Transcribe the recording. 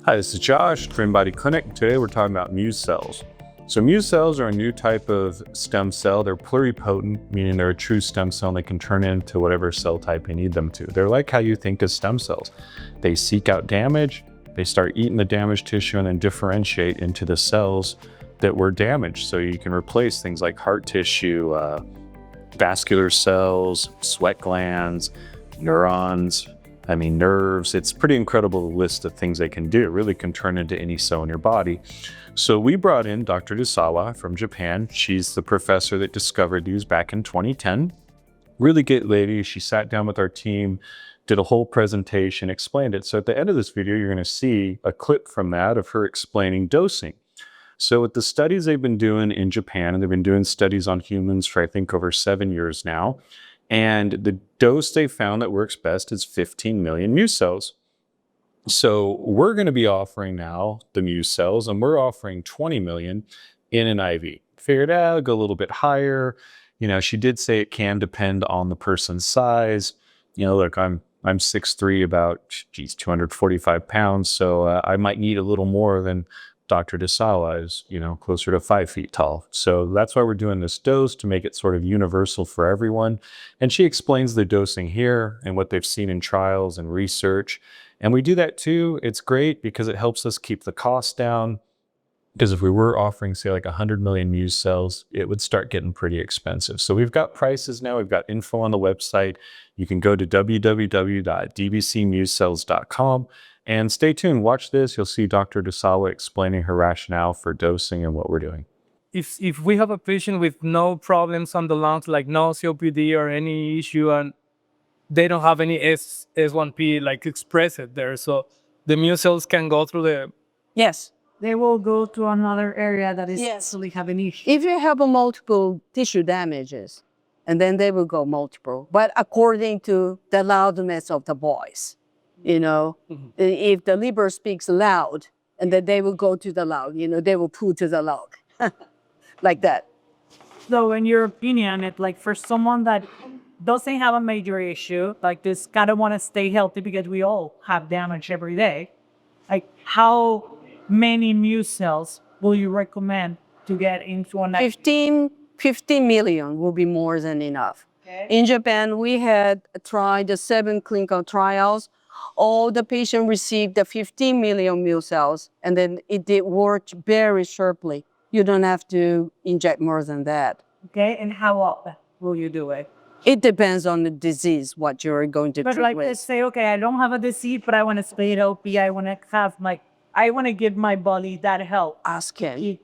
Hi, this is Josh, Dream Body Clinic. Today we're talking about Muse cells. So Muse cells are a new type of stem cell. They're pluripotent, meaning they're a true stem cell and they can turn into whatever cell type you need them to. They're like how you think of stem cells. They seek out damage, they start eating the damaged tissue and then differentiate into the cells that were damaged. So you can replace things like heart tissue, vascular cells, sweat glands, neurons, nerves. It's pretty incredible list of things they can do. It really can turn into any cell in your body. So we brought in Dr. Dezawa from Japan. She's the professor that discovered these back in 2010. Really good lady. She sat down with our team, did a whole presentation, explained it. So at the end of this video, you're going to see a clip from that of her explaining dosing. So with the studies they've been doing in Japan, and they've been doing studies on humans for I think over 7 years now, and the dose they found that works best is 15 million Muse cells. So we're going to be offering now the Muse cells, and we're offering 20 million in an IV. Figured out, go a little bit higher. She did say it can depend on the person's size. Look, I'm 6'3", about 245 pounds, so I might need a little more than Dr. Dezawa is, closer to 5 feet tall. So that's why we're doing this dose, to make it sort of universal for everyone. And she explains the dosing here and what they've seen in trials and research. And we do that too. It's great because it helps us keep the cost down. Because if we were offering, say, like 100 million Muse cells, it would start getting pretty expensive. So we've got prices now. We've got info on the website. You can go to www.dbcmusecells.com. And stay tuned, watch this. You'll see Dr. Dezawa explaining her rationale for dosing and what we're doing. If we have a patient with no problems on the lungs, like no COPD or any issue, and they don't have any S1P like expressed there, so the Muse cells can go through the... Yes. They will go to another area that is Yes. have an issue. If you have a multiple tissue damages, and then they will go multiple, but according to the loudness of the voice. If the liver speaks loud, and then they will go to the loud, they will pull to the loud, like that. So in your opinion, it's like for someone that doesn't have a major issue, like this kind of want to stay healthy because we all have damage every day, like how many Muse cells will you recommend to get into an 15 million will be more than enough. Okay. In Japan, we had tried the 7 clinical trials. All the patients received the 15 million Muse cells, and then it did work very sharply. You don't have to inject more than that. Okay, and how often will you do it? It depends on the disease, what you're going to But treat like, with. let's say, okay, I don't have a disease, but I want to stay healthy. I want to give my body that help. Ask him.